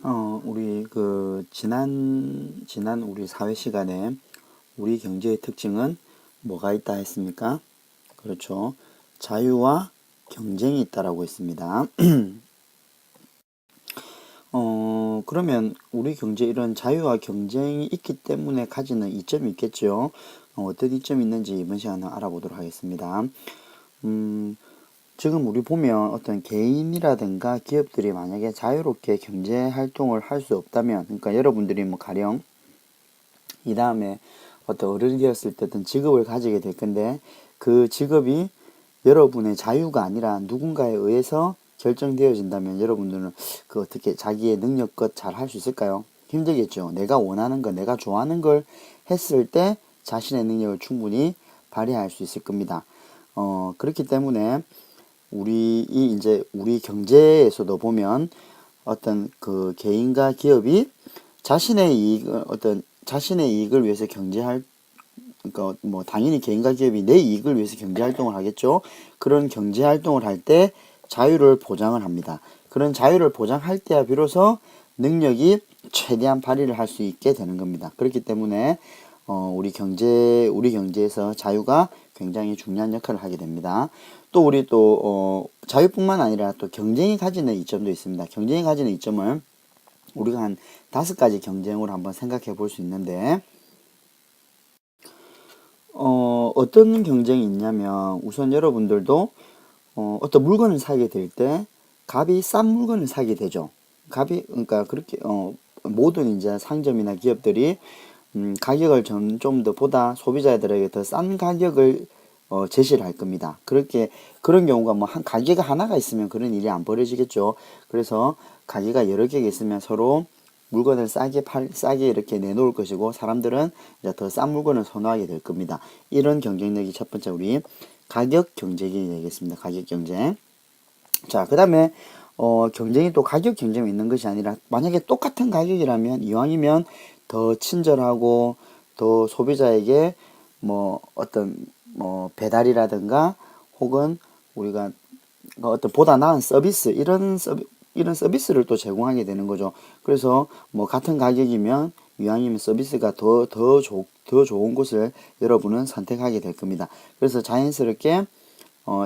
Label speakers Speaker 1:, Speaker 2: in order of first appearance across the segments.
Speaker 1: 우리 지난 우리 사회 시간에 우리 경제의 특징은 뭐가 있다 했습니까? 그렇죠. 자유와 경쟁이 있다라고 했습니다. 그러면 우리 경제 이런 자유와 경쟁이 있기 때문에 가지는 이점이 있겠죠. 어떤 이점이 있는지 이번 시간에 알아보도록 하겠습니다. 지금 우리 보면 어떤 개인이라든가 기업들이 만약에 자유롭게 경제 활동을 할 수 없다면, 그러니까 여러분들이 뭐 가령 이 다음에 어떤 어른이 되었을 때든 직업을 가지게 될 건데, 그 직업이 여러분의 자유가 아니라 누군가에 의해서 결정되어진다면 여러분들은 그 어떻게 자기의 능력껏 잘 할 수 있을까요? 힘들겠죠. 내가 원하는 거, 내가 좋아하는 걸 했을 때 자신의 능력을 충분히 발휘할 수 있을 겁니다. 그렇기 때문에 우리 경제에서도 보면 어떤 그 개인과 기업이 자신의 이익을 위해서 그러니까 뭐 당연히 개인과 기업이 내 이익을 위해서 경제 활동을 하겠죠. 그런 경제 활동을 할 때 자유를 보장을 합니다. 그런 자유를 보장할 때야 비로소 능력이 최대한 발휘를 할 수 있게 되는 겁니다. 그렇기 때문에 우리 경제에서 자유가 굉장히 중요한 역할을 하게 됩니다. 또 자유뿐만 아니라 또 경쟁이 가지는 이점도 있습니다. 경쟁이 가지는 이점을 우리가 한 5가지 경쟁으로 한번 생각해 볼 수 있는데, 어떤 경쟁이 있냐면, 우선 여러분들도, 어떤 물건을 사게 될 때, 값이 싼 물건을 사게 되죠. 그러니까 그렇게, 모든 이제 상점이나 기업들이, 가격을 좀 더 보다 소비자들에게 더 싼 가격을 제시를 할 겁니다. 그런 경우가 뭐 가게가 하나가 있으면 그런 일이 안 벌어지겠죠. 그래서 가게가 여러 개가 있으면 서로 물건을 싸게 이렇게 내놓을 것이고, 사람들은 이제 더 싼 물건을 선호하게 될 겁니다. 이런 경쟁력이 첫 번째 우리 가격 경쟁이 되겠습니다. 가격 경쟁. 자, 그 다음에 경쟁이 또 가격 경쟁이 있는 것이 아니라, 만약에 똑같은 가격이라면 이왕이면 더 친절하고 더 소비자에게 뭐 어떤 뭐 배달이라든가 혹은 우리가 어떤 보다 나은 서비스 이런 서비스를 또 제공하게 되는 거죠. 그래서 뭐 같은 가격이면 이왕이면 서비스가 더 좋은 곳을 여러분은 선택하게 될 겁니다. 그래서 자연스럽게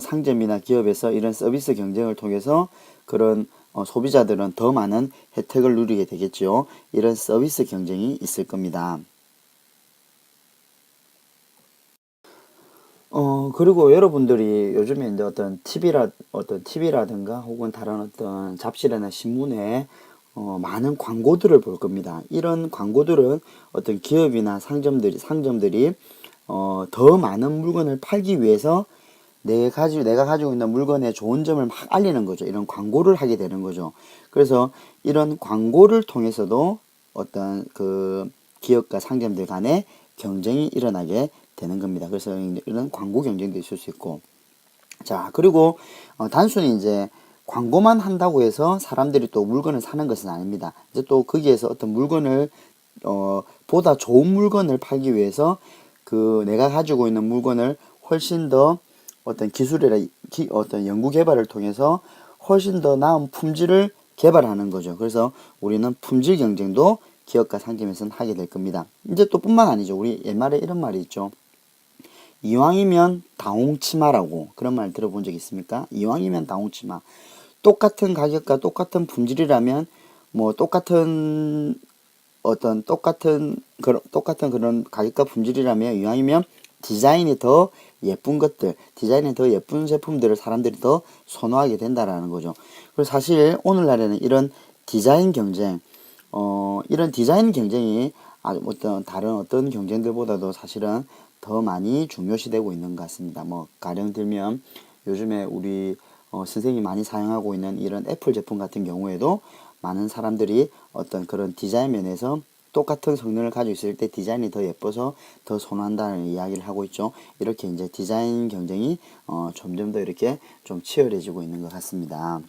Speaker 1: 상점이나 기업에서 이런 서비스 경쟁을 통해서 그런 소비자들은 더 많은 혜택을 누리게 되겠죠. 이런 서비스 경쟁이 있을 겁니다. 그리고 여러분들이 요즘에 이제 어떤 TV라든가 혹은 다른 어떤 잡지나 신문에 많은 광고들을 볼 겁니다. 이런 광고들은 어떤 기업이나 상점들이 더 많은 물건을 팔기 위해서 내가 가지고 있는 물건의 좋은 점을 막 알리는 거죠. 이런 광고를 하게 되는 거죠. 그래서 이런 광고를 통해서도 어떤 그 기업과 상점들 간의 경쟁이 일어나게 되는 겁니다. 그래서 이런 광고 경쟁도 있을 수 있고, 자, 그리고 단순히 이제 광고만 한다고 해서 사람들이 또 물건을 사는 것은 아닙니다. 이제 또 거기에서 어떤 물건을 보다 좋은 물건을 팔기 위해서 내가 가지고 있는 물건을 훨씬 더 어떤 연구 개발을 통해서 훨씬 더 나은 품질을 개발하는 거죠. 그래서 우리는 품질 경쟁도 기업과 상점에서는 하게 될 겁니다. 이제 또 뿐만 아니죠. 우리 옛말에 이런 말이 있죠. 이왕이면 다홍치마라고, 그런 말 들어본 적 있습니까? 이왕이면 다홍치마. 똑같은 가격과 똑같은 품질이라면 뭐 똑같은 그런 가격과 품질이라면 이왕이면 디자인이 더 예쁜 제품들을 사람들이 더 선호하게 된다라는 거죠. 그리고 사실 오늘날에는 이런 디자인 경쟁이 다른 어떤 경쟁들보다도 사실은 더 많이 중요시되고 있는 것 같습니다. 뭐 가령 들면 요즘에 우리 선생님이 많이 사용하고 있는 이런 애플 제품 같은 경우에도 많은 사람들이 어떤 그런 디자인 면에서 똑같은 성능을 가지고 있을 때 디자인이 더 예뻐서 더 선호한다는 이야기를 하고 있죠. 이렇게 이제 디자인 경쟁이 점점 더 이렇게 좀 치열해지고 있는 것 같습니다.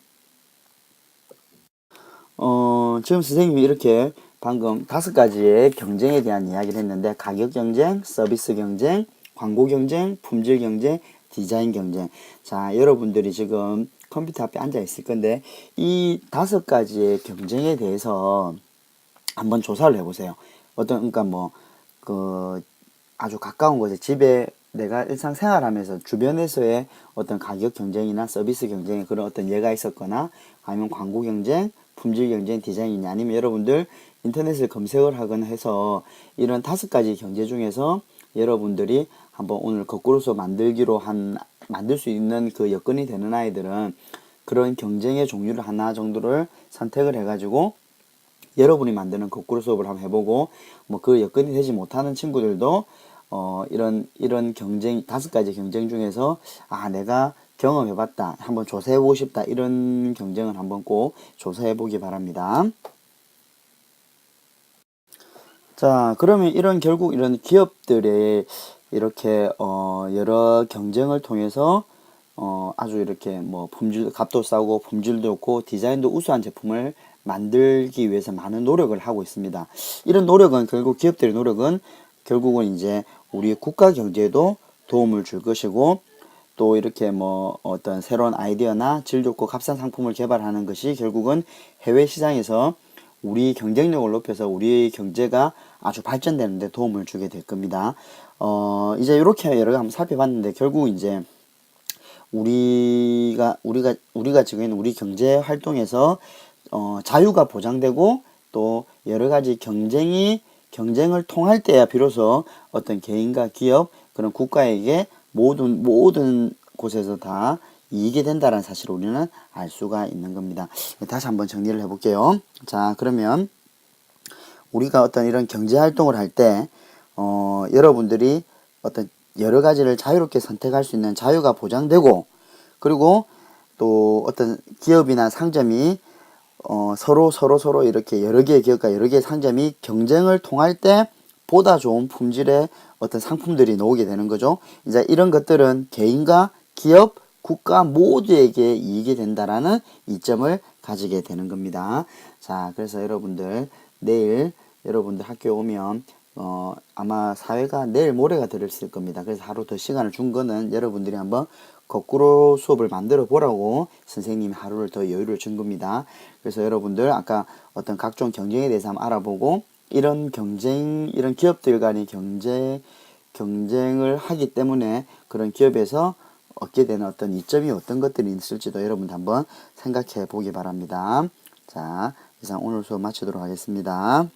Speaker 1: 지금 선생님이 이렇게 방금 5가지의 경쟁에 대한 이야기를 했는데, 가격 경쟁, 서비스 경쟁, 광고 경쟁, 품질 경쟁, 디자인 경쟁. 자, 여러분들이 지금 컴퓨터 앞에 앉아 있을 건데 이 5가지의 경쟁에 대해서 한번 조사를 해보세요. 그러니까 뭐 그 아주 가까운 곳에 집에 내가 일상생활하면서 주변에서의 어떤 가격 경쟁이나 서비스 경쟁에 그런 어떤 예가 있었거나 아니면 광고 경쟁, 품질 경쟁, 디자인이냐 아니면 여러분들 인터넷을 검색을 하거나 해서 이런 5가지 경제 중에서 여러분들이 한번 오늘 거꾸로 수업 만들 수 있는 그 여건이 되는 아이들은 그런 경쟁의 종류를 하나 정도를 선택을 해가지고 여러분이 만드는 거꾸로 수업을 한번 해보고 뭐 그 여건이 되지 못하는 친구들도 이런 경쟁 5가지 경쟁 중에서 내가 경험해봤다 한번 조사해보고 싶다 이런 경쟁을 한번 꼭 조사해보기 바랍니다. 자, 그러면 결국 이런 기업들의 이렇게 여러 경쟁을 통해서 아주 이렇게 뭐 값도 싸고 품질도 좋고 디자인도 우수한 제품을 만들기 위해서 많은 노력을 하고 있습니다. 이런 노력은 기업들의 노력은 결국은 이제 우리 국가 경제에도 도움을 줄 것이고 또 이렇게 뭐 어떤 새로운 아이디어나 질 좋고 값싼 상품을 개발하는 것이 결국은 해외 시장에서 우리 경쟁력을 높여서 우리 경제가 아주 발전되는 데 도움을 주게 될 겁니다. 이제 이렇게 여러 가 한번 살펴봤는데 결국 이제 우리가 지금 있는 우리 경제 활동에서 자유가 보장되고 또 여러 가지 경쟁을 통할 때야 비로소 어떤 개인과 기업 그런 국가에게 모든 곳에서 다 이익이 된다는 사실을 우리는 알 수가 있는 겁니다. 다시 한번 정리를 해볼게요. 자, 그러면 우리가 어떤 이런 경제 활동을 할 때 여러분들이 어떤 여러 가지를 자유롭게 선택할 수 있는 자유가 보장되고 그리고 또 어떤 기업이나 상점이 서로 이렇게 여러 개의 기업과 여러 개의 상점이 경쟁을 통할 때 보다 좋은 품질의 어떤 상품들이 나오게 되는 거죠. 이제 이런 것들은 개인과 기업, 국가 모두에게 이익이 된다라는 이점을 가지게 되는 겁니다. 자, 그래서 여러분들 내일 여러분들 학교에 오면 아마 사회가 내일 모레가 들었을 겁니다. 그래서 하루 더 시간을 준 거는 여러분들이 한번 거꾸로 수업을 만들어 보라고 선생님이 하루를 더 여유를 준 겁니다. 그래서 여러분들 아까 어떤 각종 경쟁에 대해서 한번 알아보고 이런 기업들 간의 경쟁을 하기 때문에 그런 기업에서 얻게 되는 어떤 이점이 어떤 것들이 있을지도 여러분들 한번 생각해 보기 바랍니다. 자, 이상 오늘 수업 마치도록 하겠습니다.